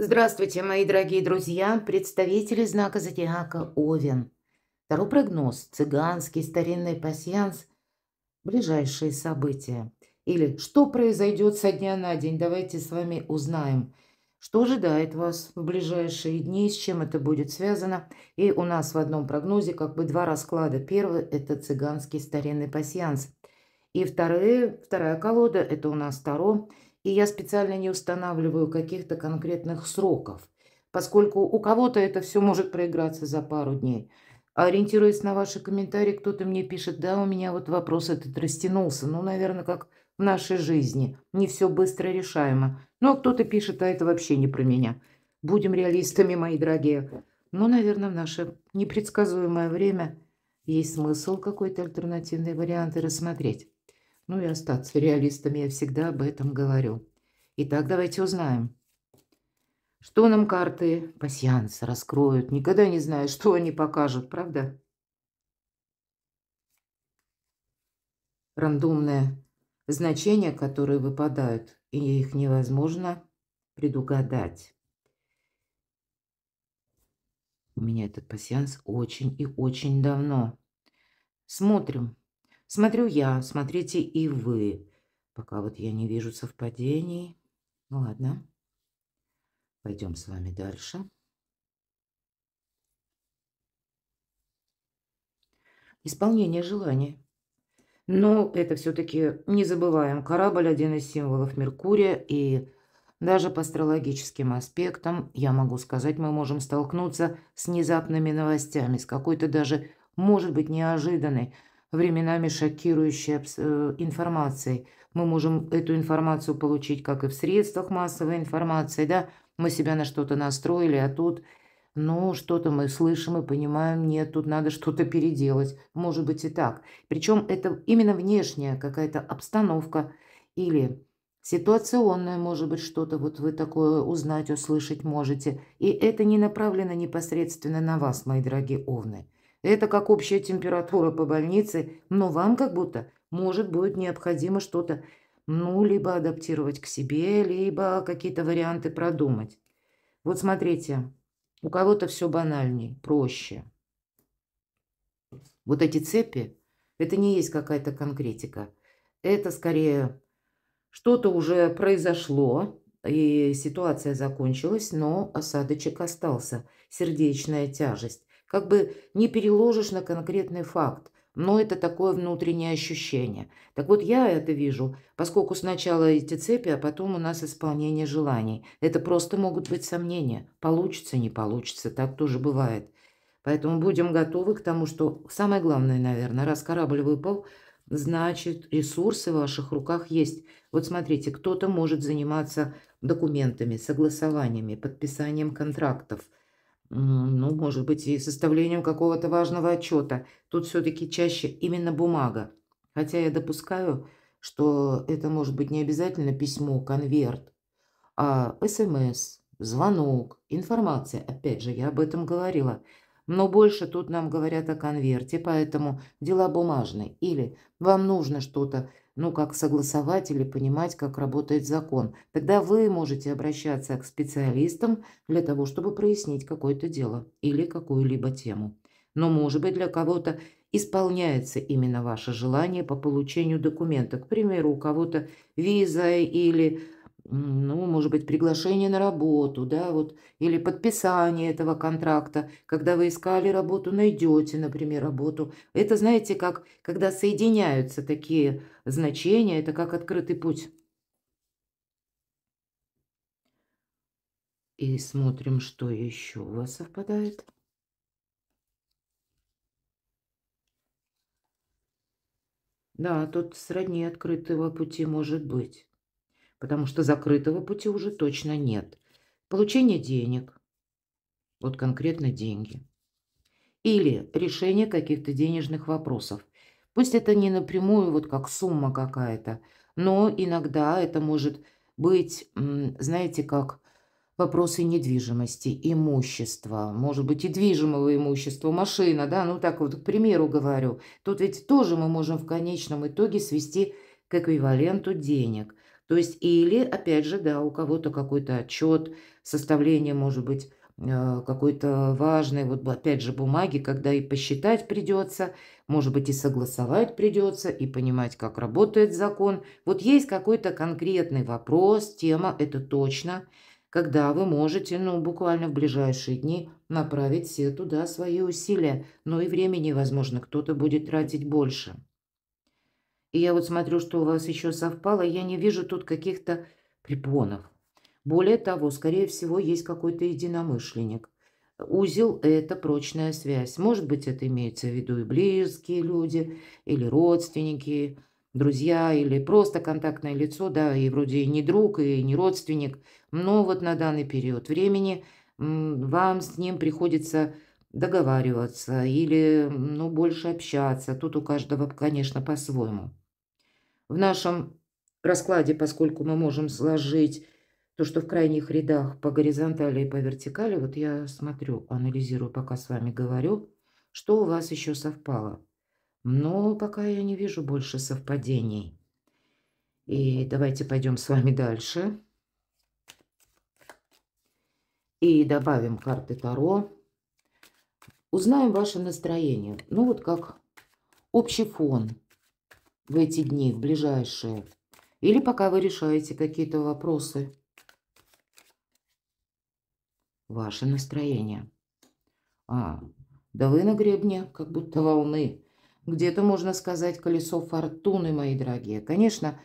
Здравствуйте, мои дорогие друзья, представители знака зодиака Овен. Второй прогноз, цыганский старинный пасьянс, ближайшие события. Или что произойдет со дня на день, давайте с вами узнаем. Что ожидает вас в ближайшие дни, с чем это будет связано. И у нас в одном прогнозе как бы два расклада. Первый – это цыганский старинный пасьянс. И вторая колода – это у нас Таро. И я специально не устанавливаю каких-то конкретных сроков, поскольку у кого-то это все может проиграться за пару дней. Ориентируясь на ваши комментарии, кто-то мне пишет: да, у меня вот вопрос этот растянулся. Ну, наверное, как в нашей жизни. Не все быстро решаемо. Ну, а кто-то пишет: а это вообще не про меня. Будем реалистами, мои дорогие. Ну, наверное, в наше непредсказуемое время есть смысл какой-то альтернативный вариант и рассмотреть. Ну и остаться реалистами, я всегда об этом говорю. Итак, давайте узнаем, что нам карты пасьянса раскроют. Никогда не знаю, что они покажут, правда? Рандомные значения, которые выпадают, и их невозможно предугадать. У меня этот пасьянс очень и очень давно. Смотрим. Смотрю я, смотрите и вы. Пока вот я не вижу совпадений. Ну ладно. Пойдем с вами дальше. Исполнение желаний. Но это все-таки не забываем. Корабль – один из символов Меркурия. И даже по астрологическим аспектам, я могу сказать, мы можем столкнуться с внезапными новостями, с какой-то даже, может быть, неожиданной, временами шокирующей информацией. Мы можем эту информацию получить как и в средствах массовой информации, да, мы себя на что-то настроили, а тут, ну, что-то мы слышим и понимаем: нет, тут надо что-то переделать. Может быть и так. Причем это именно внешняя какая-то обстановка или ситуационное, может быть, что-то вот вы такое узнать, услышать можете. И это не направлено непосредственно на вас, мои дорогие овны. Это как общая температура по больнице, но вам как будто, может, будет необходимо что-то, ну, либо адаптировать к себе, либо какие-то варианты продумать. Вот смотрите, у кого-то все банальней, проще. Вот эти цепи – это не есть какая-то конкретика. Это скорее что-то уже произошло, и ситуация закончилась, но осадочек остался, сердечная тяжесть. Как бы не переложишь на конкретный факт, но это такое внутреннее ощущение. Так вот, я это вижу, поскольку сначала эти цепи, а потом у нас исполнение желаний. Это просто могут быть сомнения. Получится, не получится, так тоже бывает. Поэтому будем готовы к тому, что самое главное, наверное, раз корабль выпал, значит, ресурсы в ваших руках есть. Вот смотрите, кто-то может заниматься документами, согласованиями, подписанием контрактов, ну, может быть, и составлением какого-то важного отчета. Тут все-таки чаще именно бумага. Хотя я допускаю, что это может быть не обязательно письмо, конверт, а СМС, звонок, информация. Опять же, я об этом говорила. Но больше тут нам говорят о конверте, поэтому дела бумажные. Или вам нужно что-то, ну, как согласовать или понимать, как работает закон. Тогда вы можете обращаться к специалистам для того, чтобы прояснить какое-то дело или какую-либо тему. Но, может быть, для кого-то исполняется именно ваше желание по получению документа. К примеру, у кого-то виза или ну, может быть, приглашение на работу, да, вот, или подписание этого контракта. Когда вы искали работу, найдете, например, работу. Это, знаете, как, когда соединяются такие значения, это как открытый путь. И смотрим, что еще у вас совпадает. Да, тут сродни открытого пути может быть, потому что закрытого пути уже точно нет. Получение денег, вот конкретно деньги. Или решение каких-то денежных вопросов. Пусть это не напрямую, вот как сумма какая-то, но иногда это может быть, знаете, как вопросы недвижимости, имущества, может быть, и движимого имущества, машина, да, ну так вот, к примеру говорю. Тут ведь тоже мы можем в конечном итоге свести к эквиваленту денег. То есть или, опять же, да, у кого-то какой-то отчет, составление, может быть, какой-то важной, вот опять же, бумаги, когда и посчитать придется, может быть, и согласовать придется, и понимать, как работает закон. Вот есть какой-то конкретный вопрос, тема, это точно, когда вы можете, ну, буквально в ближайшие дни направить все туда свои усилия. Но и времени, возможно, кто-то будет тратить больше. И я вот смотрю, что у вас еще совпало, я не вижу тут каких-то препонов. Более того, скорее всего, есть какой-то единомышленник. Узел– это прочная связь. Может быть, это имеется в виду и близкие люди, или родственники, друзья, или просто контактное лицо, да, и вроде и не друг, и не родственник. Но вот на данный период времени вам с ним приходится договариваться или, ну, больше общаться. Тут у каждого, конечно, по-своему. В нашем раскладе, поскольку мы можем сложить то, что в крайних рядах по горизонтали и по вертикали, вот я смотрю, анализирую, пока с вами говорю, что у вас еще совпало. Но пока я не вижу больше совпадений. И давайте пойдем с вами дальше. И добавим карты Таро. Узнаем ваше настроение. Ну вот как общий фон в эти дни, в ближайшие. Или пока вы решаете какие-то вопросы. Ваше настроение. Да вы на гребне, как будто волны. Где-то, можно сказать, колесо фортуны, мои дорогие. Конечно,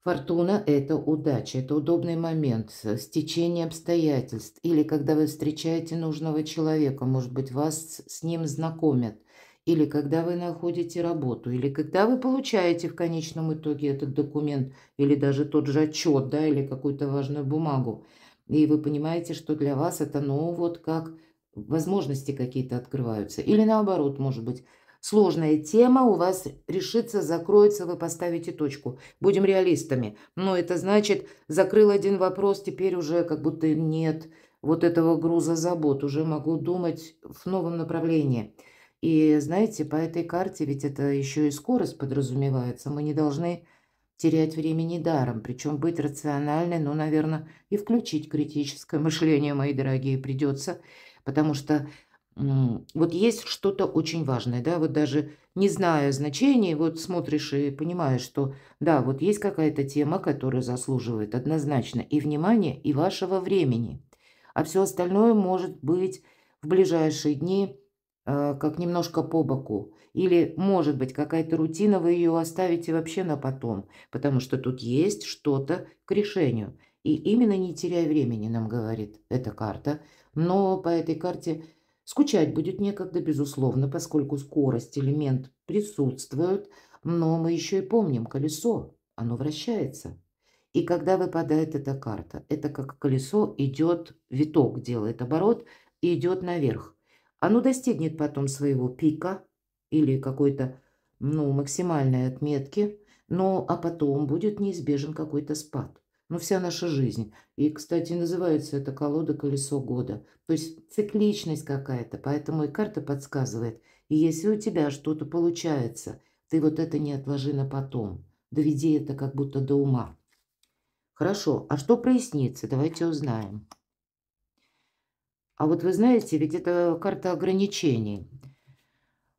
фортуна– это удача, это удобный момент, стечение обстоятельств. Или когда вы встречаете нужного человека, может быть, вас с ним знакомят. Или когда вы находите работу, или когда вы получаете в конечном итоге этот документ, или даже тот же отчет, да, или какую-то важную бумагу. И вы понимаете, что для вас это, ну, вот как возможности какие-то открываются. Или наоборот, может быть, сложная тема у вас решится, закроется, вы поставите точку. Будем реалистами. Но это значит, закрыл один вопрос, теперь уже как будто нет вот этого груза забот. Уже могу думать в новом направлении. И знаете, по этой карте ведь это еще и скорость подразумевается. Мы не должны терять времени даром, причем быть рациональной, ну, наверное, и включить критическое мышление, мои дорогие, придется, потому что вот есть что-то очень важное, да, вот даже не зная значений, вот смотришь и понимаешь, что да, вот есть какая-то тема, которая заслуживает однозначно и внимания, и вашего времени, а все остальное может быть в ближайшие дни как немножко по боку. Или, может быть, какая-то рутина, вы ее оставите вообще на потом, потому что тут есть что-то к решению. И именно не теряй времени, нам говорит эта карта. Но по этой карте скучать будет некогда, безусловно, поскольку скорость, элемент присутствует. Но мы еще и помним колесо, оно вращается. И когда выпадает эта карта, это как колесо идет, виток делает оборот и идет наверх. Оно достигнет потом своего пика или какой-то, ну, максимальной отметки, но а потом будет неизбежен какой-то спад. Ну, вся наша жизнь. И, кстати, называется эта колода «Колесо года». То есть цикличность какая-то, поэтому и карта подсказывает. И если у тебя что-то получается, ты вот это не отложи на потом. Доведи это как будто до ума. Хорошо, а что прояснится? Давайте узнаем. А вот вы знаете, ведь это карта ограничений.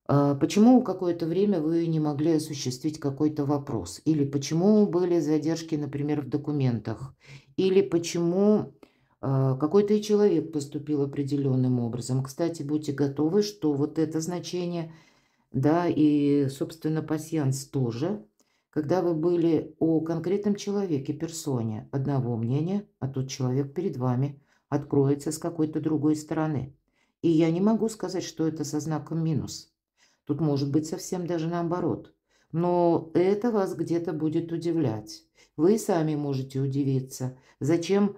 Почему какое-то время вы не могли осуществить какой-то вопрос? Или почему были задержки, например, в документах? Или почему какой-то и человек поступил определенным образом? Кстати, будьте готовы, что вот это значение, да, и, собственно, пасьянс тоже, когда вы были о конкретном человеке, персоне, одного мнения, а тот человек перед вами откроется с какой-то другой стороны. И я не могу сказать, что это со знаком минус. Тут может быть совсем даже наоборот. Но это вас где-то будет удивлять. Вы сами можете удивиться. Зачем,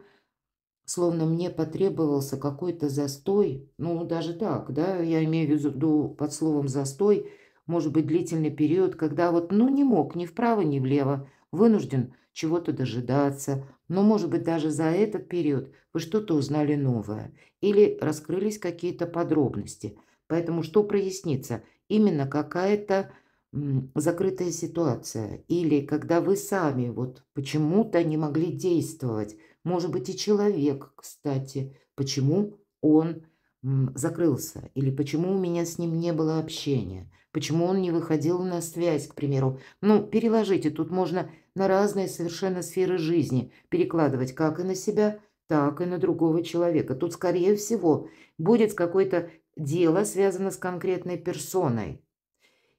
словно мне потребовался какой-то застой, ну даже так, да, я имею в виду под словом застой, может быть длительный период, когда вот, ну не мог ни вправо, ни влево, вынужден чего-то дожидаться, но может быть даже за этот период вы что-то узнали новое или раскрылись какие-то подробности. Поэтому что прояснится? Именно какая-то закрытая ситуация, или когда вы сами вот почему-то не могли действовать. Может быть, и человек, кстати, почему он закрылся, или почему у меня с ним не было общения, почему он не выходил на связь, к примеру. Ну, переложите, тут можно на разные совершенно сферы жизни перекладывать, как и на себя, так и на другого человека. Тут, скорее всего, будет какое-то дело, связано с конкретной персоной.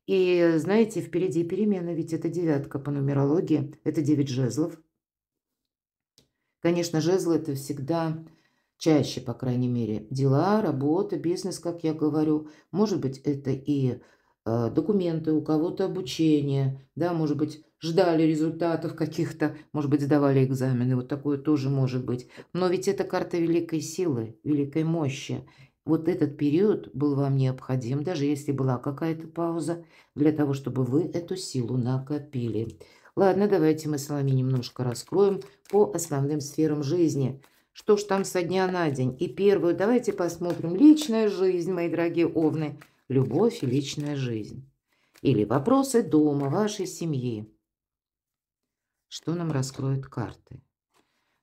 И знаете, впереди перемены, ведь это девятка по нумерологии, это 9 жезлов. Конечно, жезлы — это всегда чаще, по крайней мере, дела, работа, бизнес, как я говорю. Может быть, это и документы, у кого-то обучение, да, может быть, ждали результатов каких-то, может быть, сдавали экзамены, вот такое тоже может быть. Но ведь это карта великой силы, великой мощи. Вот этот период был вам необходим, даже если была какая-то пауза, для того, чтобы вы эту силу накопили. Ладно, давайте мы с вами немножко раскроем по основным сферам жизни. Что ж там со дня на день? И первую давайте посмотрим. Личная жизнь, мои дорогие овны. Любовь и личная жизнь. Или вопросы дома, вашей семьи. Что нам раскроют карты?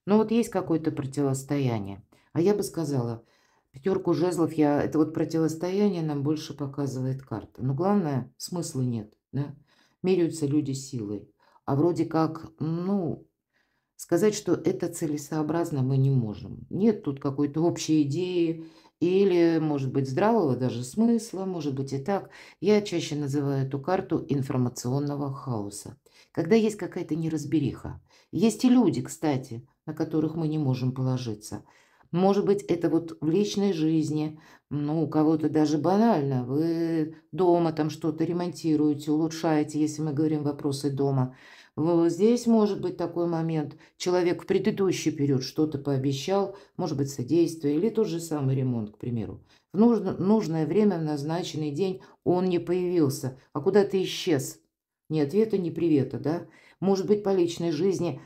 Ну вот есть какое-то противостояние. А я бы сказала, пятерку жезлов это вот противостояние нам больше показывает карта. Но главное, смысла нет. Да? Меряются люди силой. А вроде как, ну, сказать, что это целесообразно, мы не можем. Нет тут какой-то общей идеи или, может быть, здравого даже смысла, может быть и так. Я чаще называю эту карту информационного хаоса. Когда есть какая-то неразбериха. Есть и люди, кстати, на которых мы не можем положиться. Может быть, это вот в личной жизни, ну, у кого-то даже банально. Вы дома там что-то ремонтируете, улучшаете, если мы говорим вопросы дома. Здесь может быть такой момент. Человек в предыдущий период что-то пообещал, может быть, содействие или тот же самый ремонт, к примеру. В нужное время, в назначенный день он не появился, а куда-то исчез. Ни ответа, ни привета, да? Может быть, по личной жизни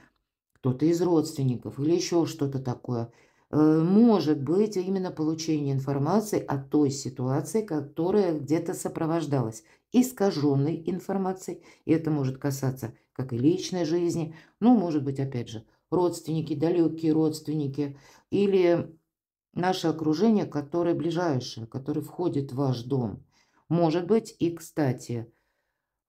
кто-то из родственников или еще что-то такое. Может быть, именно получение информации о той ситуации, которая где-то сопровождалась искаженной информацией. И это может касаться как и личной жизни, ну, может быть, опять же, родственники, далекие родственники или наше окружение, которое ближайшее, которое входит в ваш дом. Может быть, и, кстати,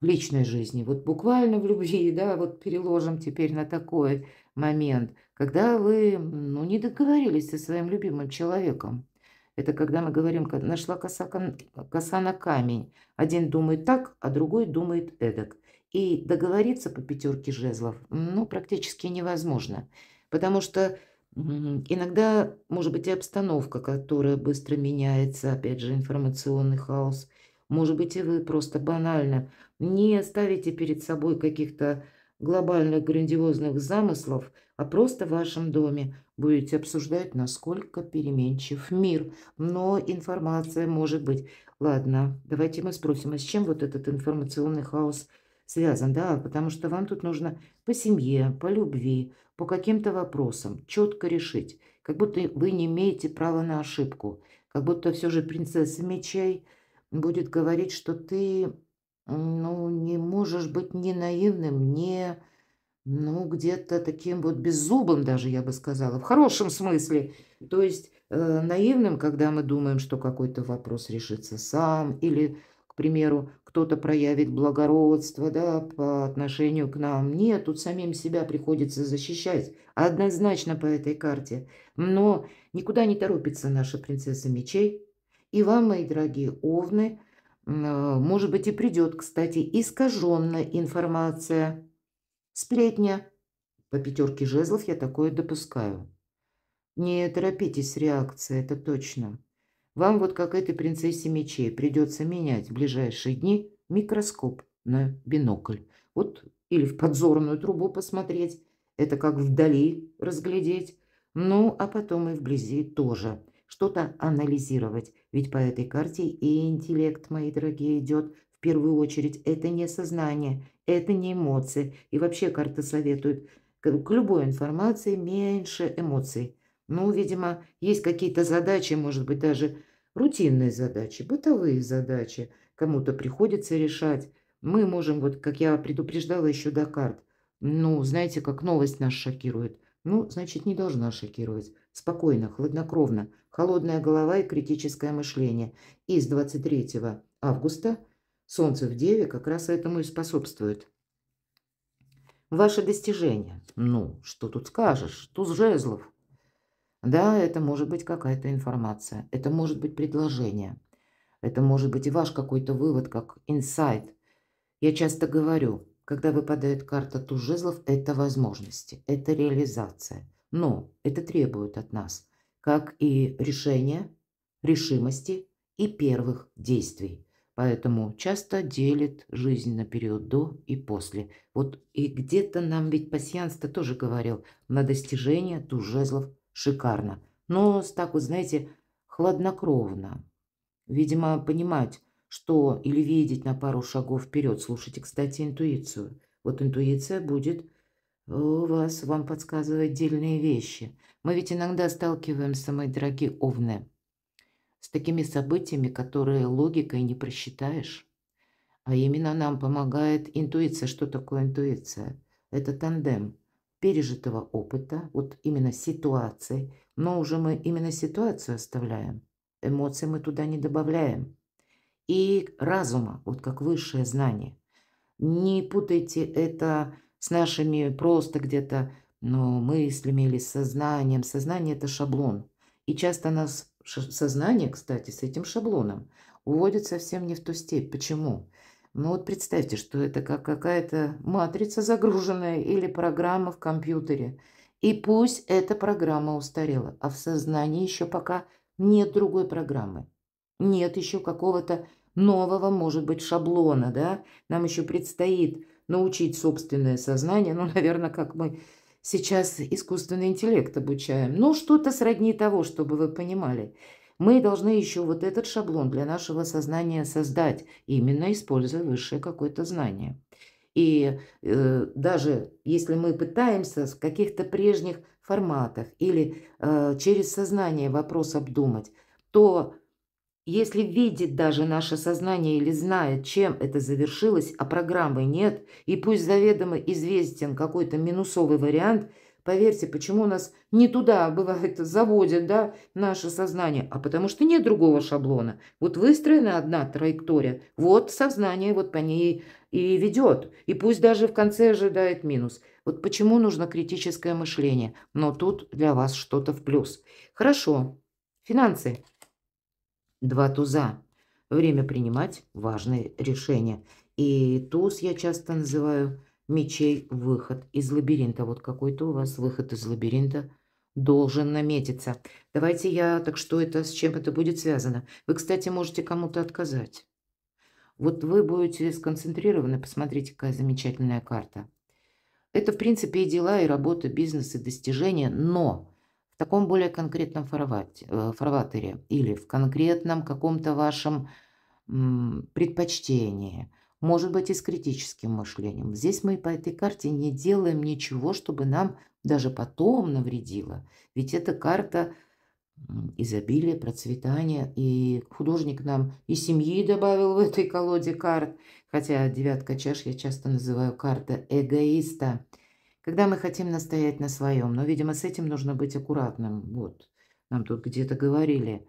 в личной жизни. Вот буквально в любви, да, вот переложим теперь на такой момент, когда вы, ну, не договорились со своим любимым человеком. Это когда мы говорим, нашла коса на камень. Один думает так, а другой думает эдак. И договориться по пятерке жезлов, ну, практически невозможно. Потому что иногда, может быть, и обстановка, которая быстро меняется, опять же, информационный хаос. Может быть, и вы просто банально не ставите перед собой каких-то глобальных, грандиозных замыслов, а просто в вашем доме будете обсуждать, насколько переменчив мир. Но информация может быть. Ладно, давайте мы спросим, а с чем вот этот информационный хаос связан? Да, потому что вам тут нужно по семье, по любви, по каким-то вопросам четко решить. Как будто вы не имеете права на ошибку. Как будто все же принцесса мечей будет говорить, что ты ну, не можешь быть ни наивным, ни, ну, где-то таким вот беззубым даже, я бы сказала, в хорошем смысле. То есть наивным, когда мы думаем, что какой-то вопрос решится сам, или, к примеру, кто-то проявит благородство, да, по отношению к нам. Нет, тут самим себя приходится защищать, однозначно по этой карте. Но никуда не торопится наша принцесса мечей. И вам, мои дорогие овны, может быть, и придет, кстати, искаженная информация, сплетня. По пятерке жезлов я такое допускаю. Не торопитесь с реакцией, это точно. Вам вот как этой принцессе мечей придется менять в ближайшие дни микроскоп на бинокль. Вот или в подзорную трубу посмотреть. Это как вдали разглядеть. Ну, а потом и вблизи тоже. Что-то анализировать. Ведь по этой карте и интеллект, мои дорогие, идет в первую очередь. Это не сознание, это не эмоции. И вообще карта советует к любой информации меньше эмоций. Ну, видимо, есть какие-то задачи, может быть, даже рутинные задачи, бытовые задачи. Кому-то приходится решать. Мы можем, вот как я предупреждала еще до карт, ну, знаете, как новость нас шокирует. Ну, значит, не должна шокировать. Спокойно, хладнокровно, холодная голова и критическое мышление. И с 23 августа Солнце в Деве как раз этому и способствует. Ваши достижения. Ну, что тут скажешь? Туз жезлов. Да, это может быть какая-то информация. Это может быть предложение. Это может быть и ваш какой-то вывод, как инсайт. Я часто говорю, когда выпадает карта туз жезлов, это возможности, это реализация. Но это требует от нас как и решения, решимости и первых действий. Поэтому часто делит жизнь на период до и после. Вот и где-то нам ведь пасьянс-то тоже говорил, на достижение туз жезлов шикарно. Но так вот, знаете, хладнокровно. Видимо, понимать, что или видеть на пару шагов вперед. Слушайте, кстати, интуицию. Вот интуиция будет вам подсказывать дельные вещи. Мы ведь иногда сталкиваемся, мои дорогие овны, с такими событиями, которые логикой не просчитаешь. А именно нам помогает интуиция. Что такое интуиция? Это тандем пережитого опыта, вот именно ситуации. Но уже мы именно ситуацию оставляем. Эмоции мы туда не добавляем. И разума, вот как высшее знание. Не путайте это с нашими просто где-то мыслями или сознанием. Сознание – это шаблон. И часто нас сознание, кстати, с этим шаблоном уводит совсем не в ту степь. Почему? Ну вот представьте, что это как какая-то матрица загруженная или программа в компьютере. И пусть эта программа устарела, а в сознании еще пока нет другой программы. Нет еще какого-то нового, может быть, шаблона, да? Нам еще предстоит научить собственное сознание, ну, наверное, как мы сейчас искусственный интеллект обучаем. Ну, что-то сродни того, чтобы вы понимали. Мы должны еще вот этот шаблон для нашего сознания создать, именно используя высшее какое-то знание. И даже если мы пытаемся в каких-то прежних форматах или через сознание вопрос обдумать, то если видит даже наше сознание или знает, чем это завершилось, а программы нет, и пусть заведомо известен какой-то минусовый вариант, поверьте, почему нас не туда, бывает, заводят, да, наше сознание, а потому что нет другого шаблона. Вот выстроена одна траектория, вот сознание вот по ней и ведет, и пусть даже в конце ожидает минус. Вот почему нужно критическое мышление, но тут для вас что-то в плюс. Хорошо, финансы. 2 туза. Время принимать важные решения. И туз я часто называю мечей выход из лабиринта. Вот какой-то у вас выход из лабиринта должен наметиться. Давайте так что это, с чем это будет связано? Вы, кстати, можете кому-то отказать. Вот вы будете сконцентрированы, посмотрите, какая замечательная карта. Это, в принципе, и дела, и работа, бизнес, и достижения, но в таком более конкретном фарватере или в конкретном каком-то вашем предпочтении, может быть, и с критическим мышлением. Здесь мы по этой карте не делаем ничего, чтобы нам даже потом навредило. Ведь эта карта изобилия, процветания, и художник нам и семьи добавил в этой колоде карт, хотя девятка чаш я часто называю карта эгоиста. Когда мы хотим настоять на своем, но, видимо, с этим нужно быть аккуратным. Вот, нам тут где-то говорили.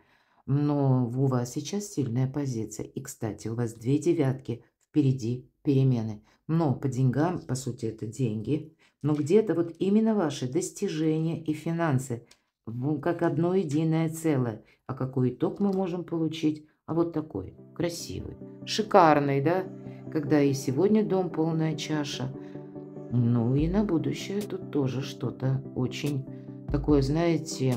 Но у вас сейчас сильная позиция. И, кстати, у вас 2 девятки, впереди перемены. Но по деньгам, по сути, это деньги. Но где-то вот именно ваши достижения и финансы, как одно единое целое. А какой итог мы можем получить? А вот такой, красивый, шикарный, да? Когда и сегодня дом полная чаша. Ну и на будущее тут тоже что-то очень такое, знаете,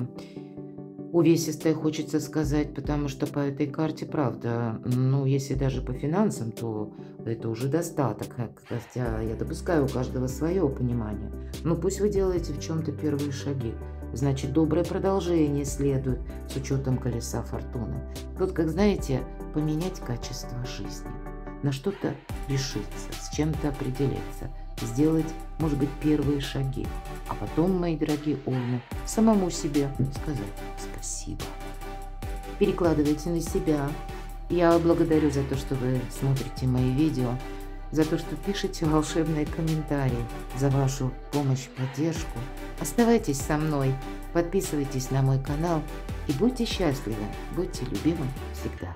увесистое хочется сказать, потому что по этой карте, правда, ну если даже по финансам, то это уже достаток, хотя я допускаю у каждого свое понимание. Но пусть вы делаете в чем-то первые шаги, значит доброе продолжение следует с учетом колеса фортуны. Тут, как знаете, поменять качество жизни, на что-то решиться, с чем-то определиться, сделать, может быть, первые шаги, а потом, мои дорогие овны, самому себе сказать спасибо. Перекладывайте на себя. Я благодарю за то, что вы смотрите мои видео. за то, что пишете волшебные комментарии, за вашу помощь, поддержку. Оставайтесь со мной, подписывайтесь на мой канал и будьте счастливы, будьте любимы всегда.